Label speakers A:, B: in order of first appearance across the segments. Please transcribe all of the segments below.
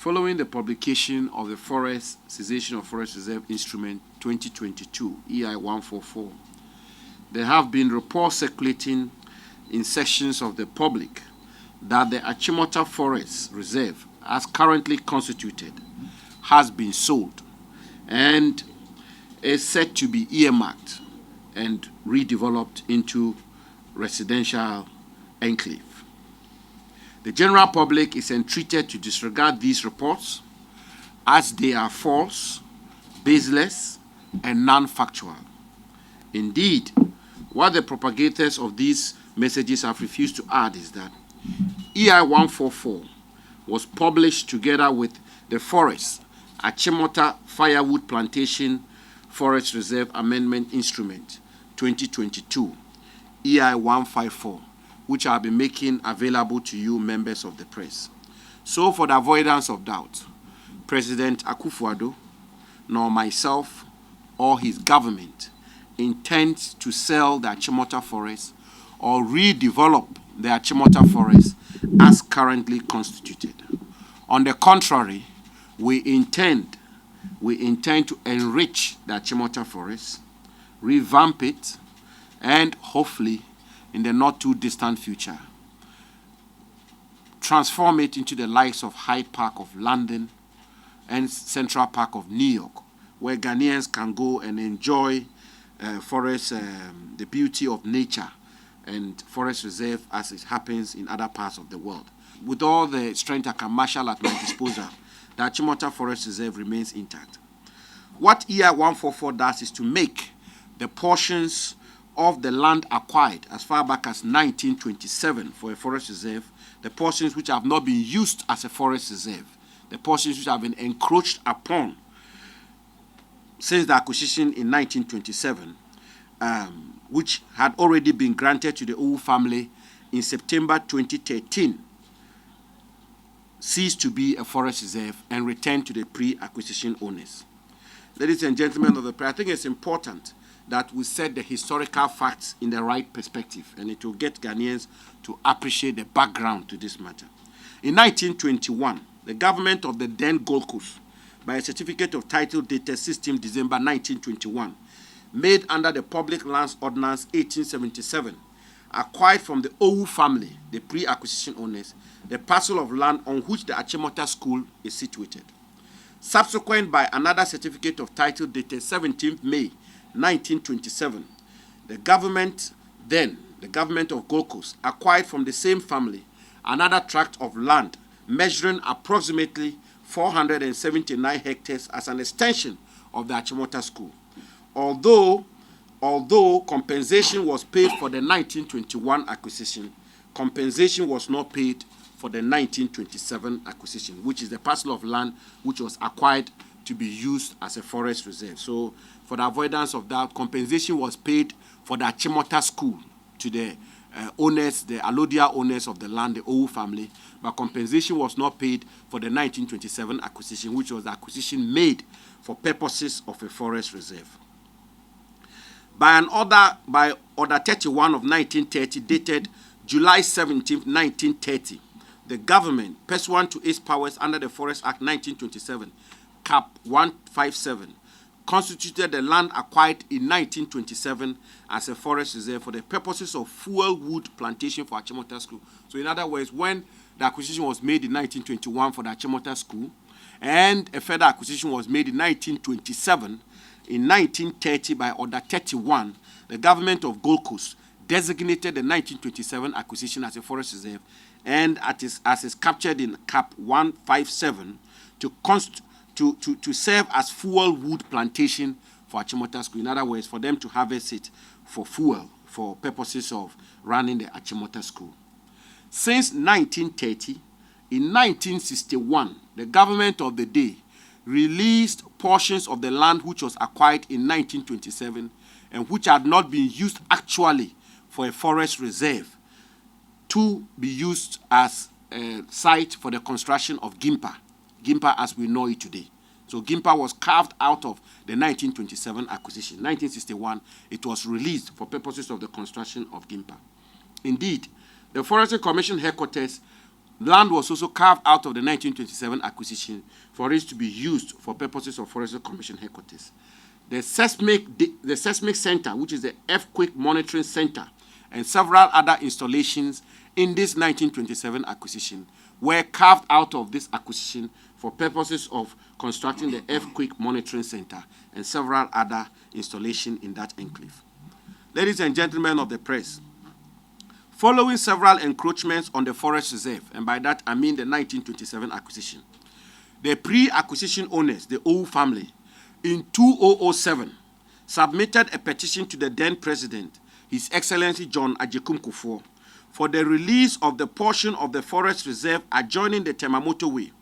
A: Following the publication of the Forest Cessation of Forest Reserve Instrument 2022, EI 144, there have been reports circulating in sections of the public that the Achimota Forest Reserve, as currently constituted, has been sold and is set to be earmarked and redeveloped into residential enclave. The general public is entreated to disregard these reports as they are false, baseless, and non-factual. Indeed, what the propagators of these messages have refused to add is that EI 144 was published together with the Forest Achimota Firewood Plantation Forest Reserve Amendment Instrument 2022, EI 154, which I'll be making available to you, members of the press. So, for the avoidance of doubt, President Akufo-Addo, nor myself or his government intends to sell the Achimota Forest or redevelop the Achimota Forest as currently constituted. On the contrary, we intend to enrich the Achimota Forest, revamp it, and hopefully, in the not too distant future, transform it into the likes of Hyde Park of London and Central Park of New York, where Ghanaians can go and enjoy the beauty of nature and forest reserve as it happens in other parts of the world. With all the strength I can marshal at my disposal, the Achimota Forest Reserve remains intact. What EI 144 does is to make the portions of the land acquired as far back as 1927 for a forest reserve, the portions which have not been used as a forest reserve, the portions which have been encroached upon since the acquisition in 1927, which had already been granted to the Owu family in September 2013, ceased to be a forest reserve and returned to the pre-acquisition owners. Ladies and gentlemen of the press, I think it's important that we set the historical facts in the right perspective, and it will get Ghanaians to appreciate the background to this matter. In 1921, the government of the then Gold Coast, by a certificate of title dated 16 December 1921, made under the Public Lands Ordinance 1877, acquired from the Owu family, the pre-acquisition owners, the parcel of land on which the Achimota School is situated. Subsequent by another certificate of title dated 17th May 1927, the government of Gold Coast, acquired from the same family another tract of land measuring approximately 479 hectares as an extension of the Achimota School. Although compensation was paid for the 1921 acquisition, compensation was not paid for the 1927 acquisition, which is the parcel of land which was acquired to be used as a forest reserve. So, for the avoidance of doubt, compensation was paid for the Achimota School to the owners, the Alodia owners of the land, the Owu family, but compensation was not paid for the 1927 acquisition, which was the acquisition made for purposes of a forest reserve. By Order 31 of 1930, dated July 17, 1930, the government, pursuant to its powers under the Forest Act 1927, Cap 157, constituted the land acquired in 1927 as a forest reserve for the purposes of fuel wood plantation for Achimota School. So in other words, when the acquisition was made in 1921 for the Achimota School, and a further acquisition was made in 1927, in 1930 by Order 31, the government of Gold Coast designated the 1927 acquisition as a forest reserve, and as is captured in Cap 157, to serve as fuel wood plantation for Achimota School. In other words, for them to harvest it for fuel, for purposes of running the Achimota School. Since 1930, in 1961, the government of the day released portions of the land which was acquired in 1927 and which had not been used actually for a forest reserve to be used as a site for the construction of Gimpa as we know it today. So Gimpa was carved out of the 1927 acquisition. 1961, it was released for purposes of the construction of Gimpa. Indeed, the Forestry Commission headquarters Land was also carved out of the 1927 acquisition for it to be used for purposes of Forestry Commission headquarters. The Seismic Center, which is the Earthquake Monitoring Center, and several other installations in this 1927 acquisition were carved out of this acquisition for purposes of constructing the Earthquake Monitoring Center and several other installations in that enclave. Ladies and gentlemen of the press, following several encroachments on the forest reserve, and by that I mean the 1927 acquisition, the pre-acquisition owners, the Owu family, in 2007, submitted a petition to the then president, His Excellency John Agyekum Kufuor, for the release of the portion of the forest reserve adjoining the Temamoto Way.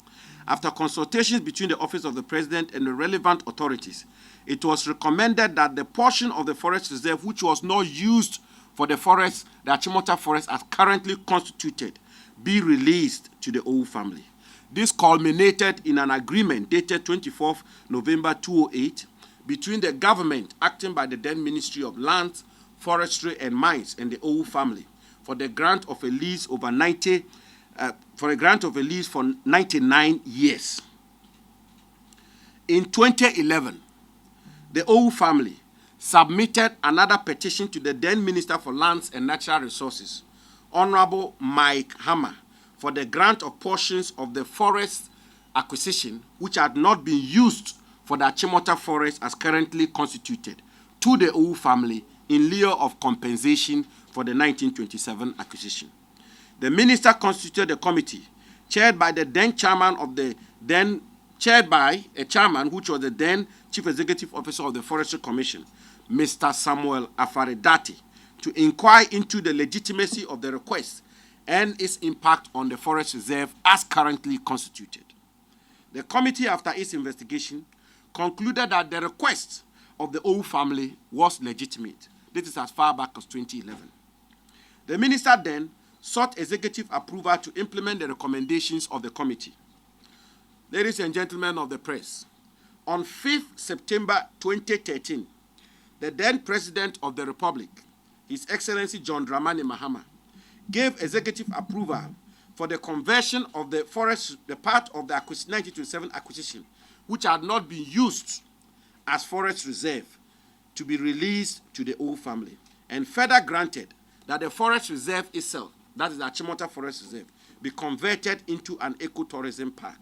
A: After consultations between the office of the president and the relevant authorities, it was recommended that the portion of the forest reserve which was not used for the forest, the Achimota forest as currently constituted, be released to the Owu family. This culminated in an agreement dated 24th November 2008 between the government acting by the then Ministry of Lands, Forestry and Mines and the Owu family for the grant of a lease over 99 years. In 2011, the Owu family submitted another petition to the then Minister for Lands and Natural Resources, Honorable Mike Hammer, for the grant of portions of the forest acquisition which had not been used for the Achimota forest as currently constituted to the Owu family in lieu of compensation for the 1927 acquisition. The minister constituted a committee chaired by a chairman which was the then Chief Executive Officer of the Forestry Commission, Mr. Samuel Afaredati, to inquire into the legitimacy of the request and its impact on the forest reserve as currently constituted. The committee, after its investigation, concluded that the request of the Owu family was legitimate. This is as far back as 2011. The minister then sought executive approval to implement the recommendations of the committee. Ladies and gentlemen of the press, on 5th September 2013, the then President of the Republic, His Excellency John Dramani Mahama, gave executive approval for the conversion of the forest, the part of the 1927 acquisition, which had not been used as forest reserve, to be released to the Owu family, and further granted that the forest reserve itself, that is the Achimota Forest Reserve, be converted into an ecotourism park.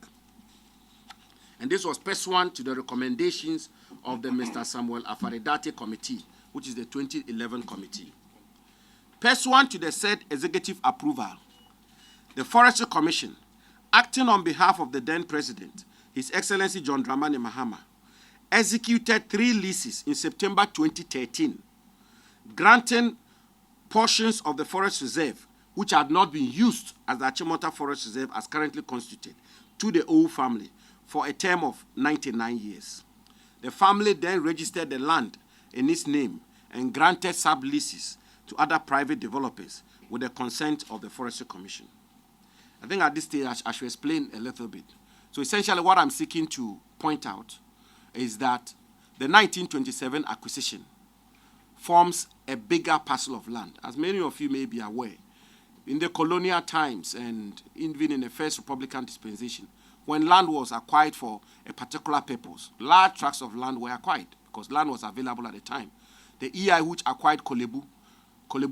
A: And this was pursuant to the recommendations of the Mr. Samuel Afaredati Committee, which is the 2011 committee. Pursuant to the said executive approval, the Forestry Commission, acting on behalf of the then President, His Excellency John Dramani Mahama, executed 3 leases in September 2013, granting portions of the forest reserve which had not been used as the Achimota Forest Reserve as currently constituted to the Owu family for a term of 99 years. The family then registered the land in its name and granted sub-leases to other private developers with the consent of the Forestry Commission. I think at this stage I should explain a little bit. So essentially what I'm seeking to point out is that the 1927 acquisition forms a bigger parcel of land. As many of you may be aware, in the colonial times and even in the first Republican dispensation, when land was acquired for a particular purpose, large tracts of land were acquired because land was available at the time. The EI which acquired Kolebu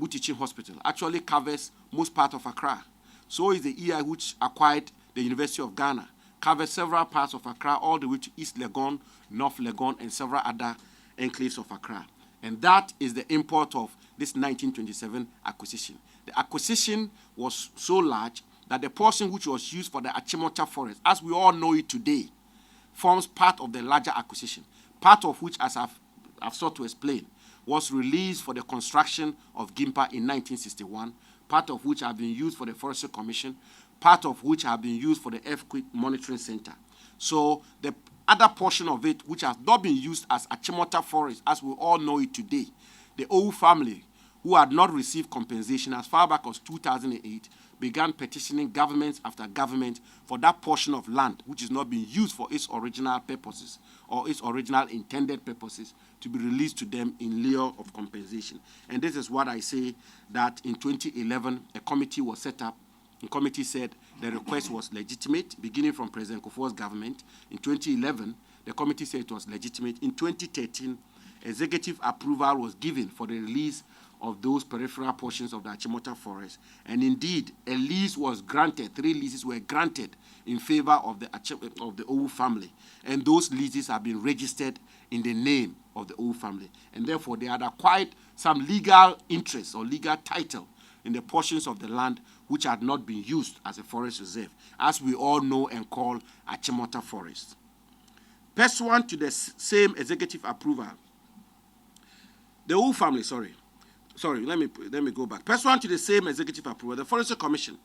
A: Teaching Hospital actually covers most part of Accra. So is the EI which acquired the University of Ghana, covers several parts of Accra all the way to East Legon, North Legon, and several other enclaves of Accra. And that is the import of this 1927 acquisition. The acquisition was so large that the portion which was used for the Achimota forest, as we all know it today, forms part of the larger acquisition, part of which, as I've sought to explain, was released for the construction of Gimpa in 1961, part of which have been used for the Forestry Commission, part of which have been used for the Earthquake Monitoring Center. So the other portion of it, which has not been used as Achimota forest, as we all know it today, the Owu family, who had not received compensation as far back as 2008, began petitioning government after government for that portion of land which is not being used for its original purposes or its original intended purposes to be released to them in lieu of compensation. And this is what I say, that in 2011, a committee was set up. The committee said the request was legitimate, beginning from President Kufuor's government. In 2011, the committee said it was legitimate. In 2013, executive approval was given for the release of those peripheral portions of the Achimota forest. And indeed, a lease was granted. 3 leases were granted in favor of the Owu family. And those leases have been registered in the name of the Owu family. And therefore, they had acquired some legal interest or legal title in the portions of the land which had not been used as a forest reserve, as we all know and call Achimota forest. Pursuant to the same executive approval, the Owu family, let me go back. Pursuant to the same executive approval, the Forestry Commission,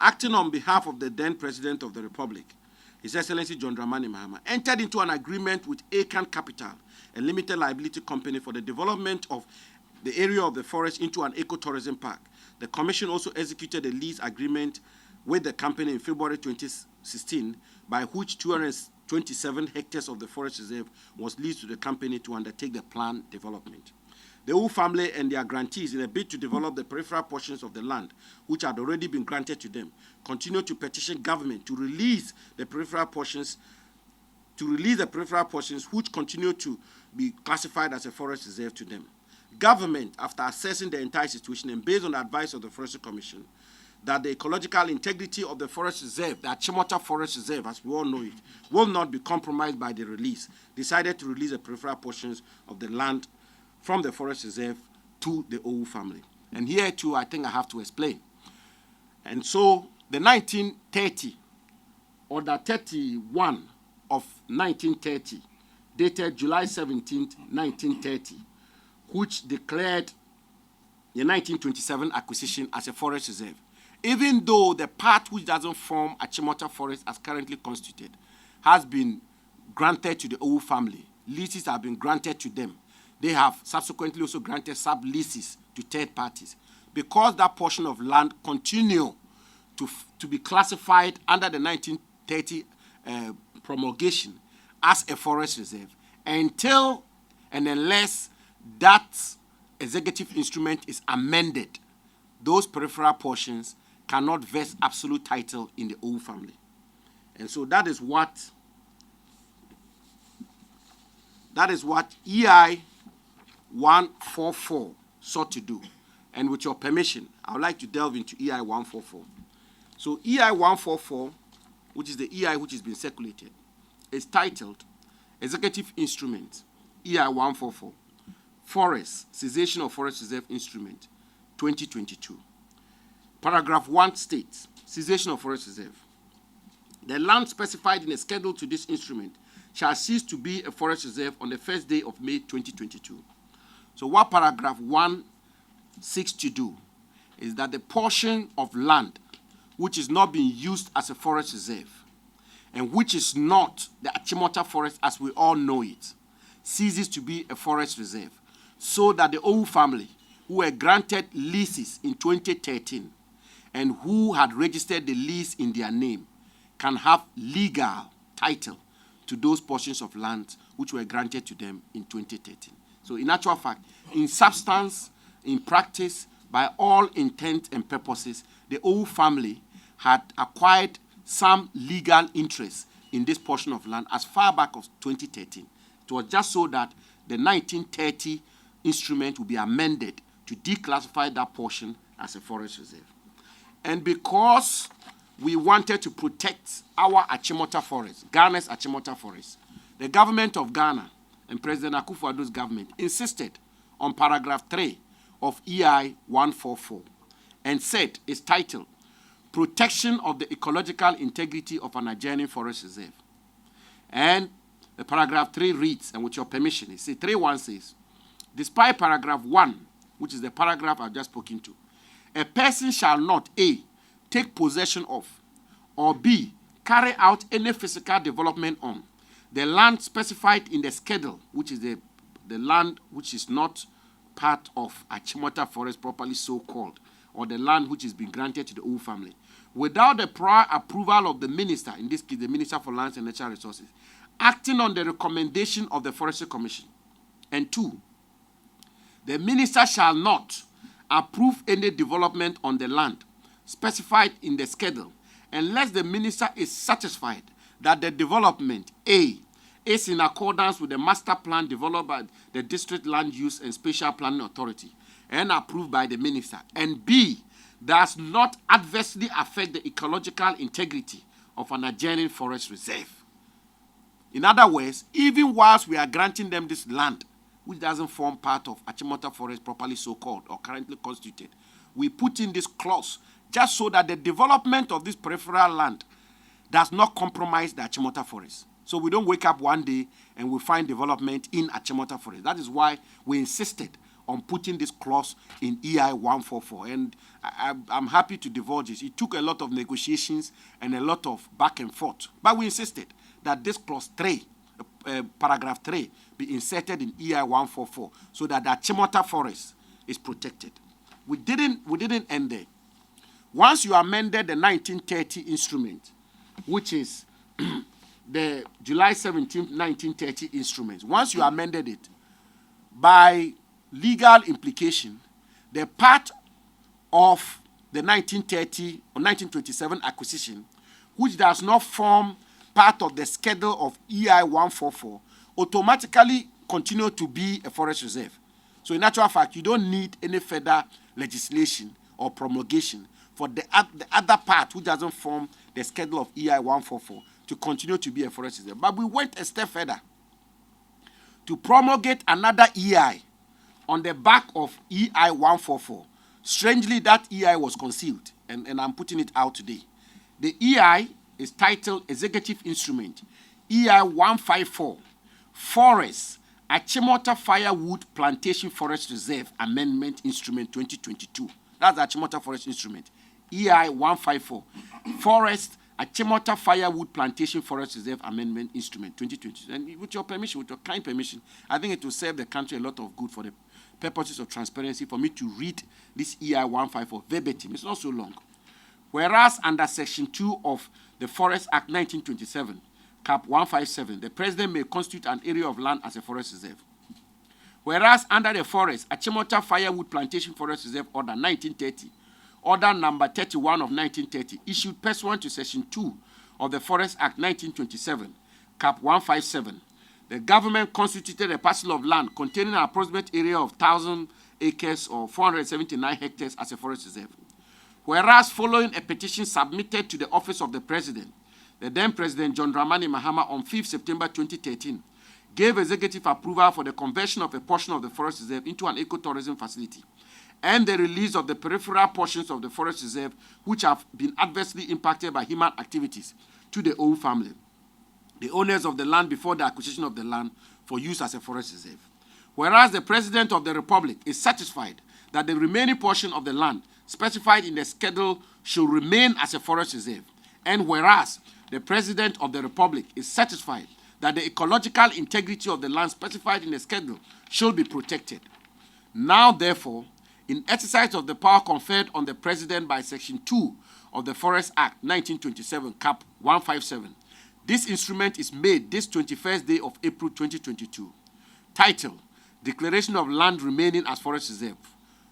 A: acting on behalf of the then President of the Republic, His Excellency John Dramani Mahama, entered into an agreement with Akan Capital, a limited liability company, for the development of the area of the forest into an ecotourism park. The Commission also executed a lease agreement with the company in February 2016, by which 227 hectares of the forest reserve was leased to the company to undertake the planned development. The Owu family and their grantees, in a bid to develop the peripheral portions of the land which had already been granted to them, continue to petition government to release the peripheral portions, which continue to be classified as a forest reserve to them. Government, after assessing the entire situation and based on the advice of the Forestry Commission, that the ecological integrity of the forest reserve, the Achimota Forest Reserve, as we all know it, will not be compromised by the release, decided to release the peripheral portions of the land from the forest reserve to the Owu family. And here too, I think I have to explain. And so the 1930, Order 31 of 1930, dated July 17th, 1930, which declared the 1927 acquisition as a forest reserve, even though the part which doesn't form Achimota Forest as currently constituted has been granted to the Owu family. Leases have been granted to them. They have subsequently also granted sub-leases to third parties. Because that portion of land continue to be classified under the 1930 promulgation as a forest reserve, until and unless that executive instrument is amended, those peripheral portions cannot vest absolute title in the Owu family. And so that is what EI 144 sought to do. And with your permission, I would like to delve into EI 144. So EI 144, which is the EI which has been circulated, is titled Executive Instrument EI 144, Forest, Cessation of Forest Reserve Instrument, 2022. Paragraph 1 states, Cessation of Forest Reserve. The land specified in a schedule to this instrument shall cease to be a forest reserve on the first day of May 2022. So what paragraph 1 seeks to do is that the portion of land which is not being used as a forest reserve and which is not the Achimota forest as we all know it, ceases to be a forest reserve, so that the Owu family, who were granted leases in 2013 and who had registered the lease in their name, can have legal title to those portions of land which were granted to them in 2013. So in actual fact, in substance, in practice, by all intent and purposes, the Owu family had acquired some legal interest in this portion of land as far back as 2013. It was just so that the 1930 instrument would be amended to declassify that portion as a forest reserve. And because we wanted to protect our Achimota forest, Ghana's Achimota forest, the government of Ghana and President Akufo-Addo's government insisted on paragraph 3 of EI 144 and said, it's titled, Protection of the Ecological Integrity of an Adjoining Forest Reserve. And the paragraph 3 reads, and with your permission, it says, 3.1 says, despite paragraph 1, which is the paragraph I've just spoken to, a person shall not, A, take possession of, or B, carry out any physical development on the land specified in the schedule, which is the land which is not part of Achimota forest properly so called, or the land which has been granted to the Owu family, without the prior approval of the minister, in this case the Minister for Lands and Natural Resources, acting on the recommendation of the Forestry Commission. And 2, the minister shall not approve any development on the land specified in the schedule unless the minister is satisfied that the development, A, is in accordance with the master plan developed by the District Land Use and Spatial Planning Authority and approved by the minister, and B, does not adversely affect the ecological integrity of an adjoining forest reserve. In other words, even whilst we are granting them this land, which doesn't form part of Achimota Forest properly so-called or currently constituted, we put in this clause just so that the development of this peripheral land does not compromise the Achimota Forest. So we don't wake up one day and we find development in Achimota Forest. That is why we insisted on putting this clause in EI 144. And I'm happy to divulge this. It took a lot of negotiations and a lot of back and forth. But we insisted that this clause 3, paragraph 3, be inserted in EI 144 so that the Achimota Forest is protected. We didn't end there. Once you amended the 1930 instrument, which is the July 17, 1930 instrument, once you amended it, by legal implication, the part of the 1930 or 1927 acquisition, which does not form part of the schedule of EI 144, automatically continue to be a forest reserve. So in actual fact, you don't need any further legislation or promulgation for the other part which doesn't form the schedule of EI 144 to continue to be a forest reserve. But we went a step further to promulgate another EI on the back of EI 144. Strangely, that EI was concealed, and I'm putting it out today. The EI is titled Executive Instrument EI 154, Forest, Achimota Firewood Plantation Forest Reserve Amendment Instrument 2022. That's the Achimota Forest Instrument. EI 154, Forest, Achimota Firewood Plantation Forest Reserve Amendment Instrument 2022. And with your permission, with your kind permission, I think it will serve the country a lot of good for the purposes of transparency for me to read this EI 154 verbatim. It's not so long. Whereas under Section 2 of the Forest Act 1927, Cap 157, the President may constitute an area of land as a forest reserve. Whereas under the Forest, Achimota Firewood Plantation Forest Reserve Order 1930, Order number 31 of 1930, issued pursuant to Section 2 of the Forest Act 1927, Cap 157, the government constituted a parcel of land containing an approximate area of 1,000 acres or 479 hectares as a forest reserve. Whereas following a petition submitted to the office of the President, the then President John Dramani Mahama on 5 September 2013 gave executive approval for the conversion of a portion of the forest reserve into an ecotourism facility and the release of the peripheral portions of the forest reserve which have been adversely impacted by human activities to the old family, the owners of the land before the acquisition of the land for use as a forest reserve. Whereas the President of the Republic is satisfied that the remaining portion of the land specified in the schedule should remain as a forest reserve, and whereas the President of the Republic is satisfied that the ecological integrity of the land specified in the schedule should be protected. Now, therefore, in exercise of the power conferred on the President by Section 2 of the Forest Act 1927, Cap 157, this instrument is made this 21st day of April 2022. Title: Declaration of Land Remaining as Forest Reserve.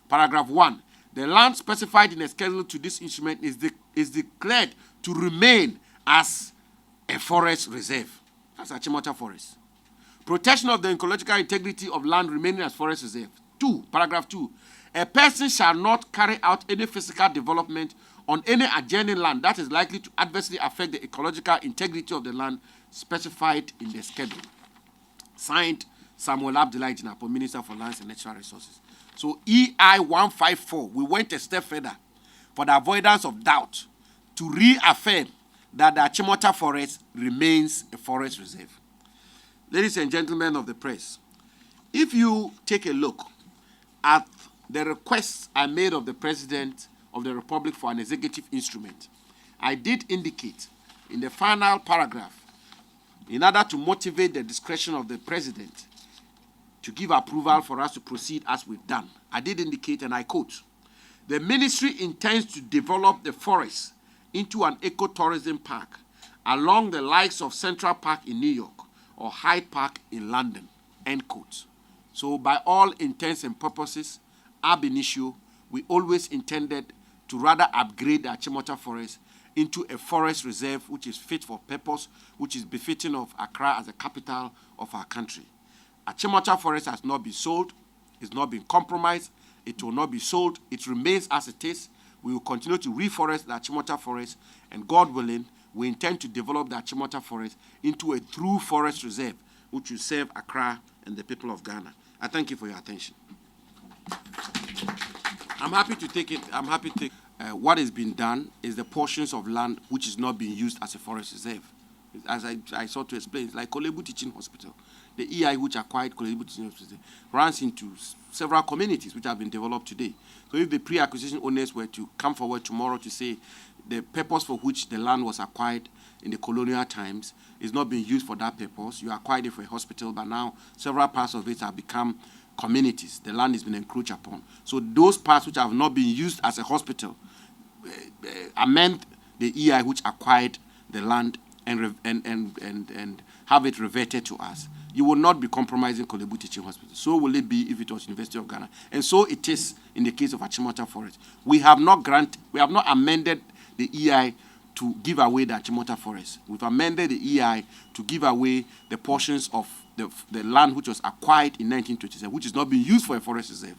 A: Paragraph 1. The land specified in the schedule to this instrument is declared to remain as a forest reserve. That's Achimota Forest. Protection of the ecological integrity of land remaining as forest reserve. 2. Paragraph 2. A person shall not carry out any physical development on any adjoining land that is likely to adversely affect the ecological integrity of the land specified in the schedule. Signed, Samuel Abdullahi Jinapor, Minister for Lands and Natural Resources. So EI 154, we went a step further for the avoidance of doubt to reaffirm that the Achimota Forest remains a forest reserve. Ladies and gentlemen of the press, if you take a look at the requests I made of the President of the Republic for an executive instrument, I did indicate in the final paragraph, in order to motivate the discretion of the President to give approval for us to proceed as we've done, I did indicate, and I quote, the ministry intends to develop the forest into an ecotourism park along the likes of Central Park in New York or Hyde Park in London, end quote. So by all intents and purposes, ab initio, we always intended to rather upgrade the Achimota Forest into a forest reserve which is fit for purpose, which is befitting of Accra as the capital of our country. Achimota forest has not been sold. It's not been compromised. It will not be sold. It remains as it is. We will continue to reforest the Achimota forest, and God willing, we intend to develop the Achimota forest into a true forest reserve which will serve Accra and the people of Ghana. I thank you for your attention. I'm happy to take it. What has been done is the portions of land which is not being used as a forest reserve. As I sought to explain, it's like Kolebu Teaching Hospital. The EI which acquired Kolebu Teaching Hospital runs into several communities which have been developed today. So if the pre-acquisition owners were to come forward tomorrow to say the purpose for which the land was acquired in the colonial times is not being used for that purpose, you acquired it for a hospital, but now several parts of it have become communities. The land has been encroached upon. So those parts which have not been used as a hospital, amend the EI which acquired the land and have it reverted to us. You will not be compromising Kolebu Teaching Hospital. So will it be if it was University of Ghana. And so it is in the case of Achimota Forest. We have not amended the EI to give away the Achimota Forest. We've amended the EI to give away the portions of the land which was acquired in 1927, which is not being used for a forest reserve.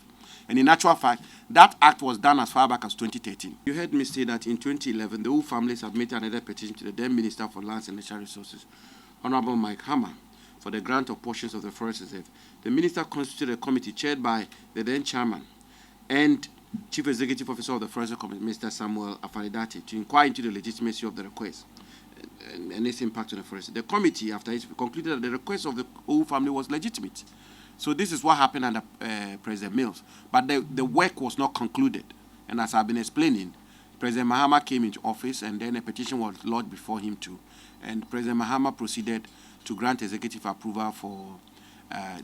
A: And in actual fact, that act was done as far back as 2013. You heard me say that in 2011, the Wu family submitted another petition to the then Minister for Lands and Natural Resources, Honorable Mike Hammer, for the grant of portions of the forest reserve. The minister constituted a committee chaired by the then chairman and Chief Executive Officer of the Forestry Committee, Mr. Samuel Afanidati, to inquire into the legitimacy of the request and its impact on the forest. The committee, after it concluded that the request of the Wu family was legitimate. So this is what happened under President Mills. But the work was not concluded. And as I've been explaining, President Mahama came into office and then a petition was lodged before him too. And President Mahama proceeded to grant executive approval for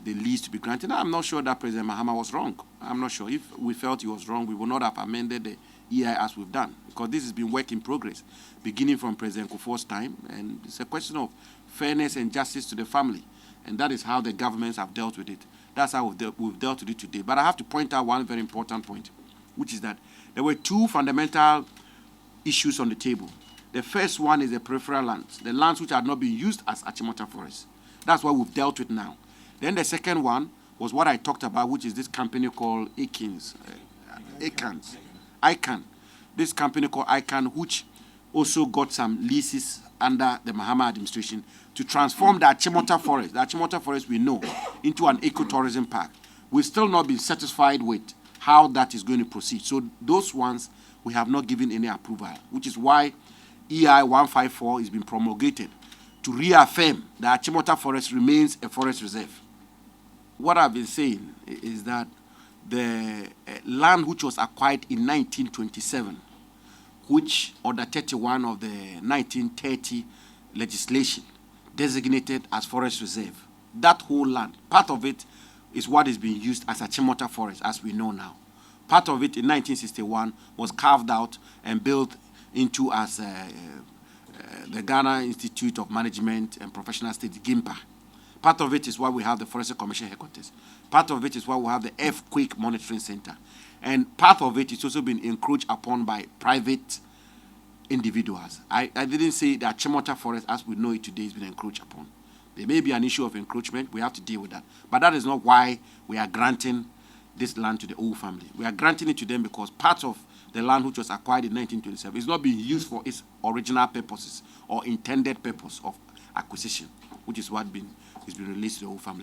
A: the lease to be granted. I'm not sure that President Mahama was wrong. I'm not sure. If we felt he was wrong, we would not have amended the EI as we've done, because this has been work in progress, beginning from President Kufuor's time, and it's a question of fairness and justice to the family, and that is how the governments have dealt with it. That's how we've dealt with it today. But I have to point out one very important point, which is that there were two fundamental issues on the table. The first one is the peripheral lands, the lands which are not being used as Achimota forests. That's what we've dealt with now. Then the second one was what I talked about, which is this company called ICANN. This company called ICANN, which also got some leases under the Mahama administration to transform the Achimota forest we know, into an ecotourism park. We've still not been satisfied with how that is going to proceed. So those ones we have not given any approval, which is why EI 154 is being promulgated to reaffirm that Achimota forest remains a forest reserve. What I've been saying is that the land which was acquired in 1927, which Order 31 of the 1930 legislation designated as forest reserve, that whole land, part of it is what is being used as Achimota forest as we know now. Part of it in 1961 was carved out and built into as the Ghana Institute of Management and Professional Studies, GIMPA. Part of it is why we have the Forestry Commission headquarters. Part of it is why we have the Earthquake Monitoring Center. And part of it is also been encroached upon by private individuals. I didn't say that Achimota forest as we know it today has been encroached upon. There may be an issue of encroachment. We have to deal with that. But that is not why we are granting this land to the Owu family. We are granting it to them because part of the land which was acquired in 1927 is not being used for its original purposes or intended purpose of acquisition, which is what has been released to the Owu family.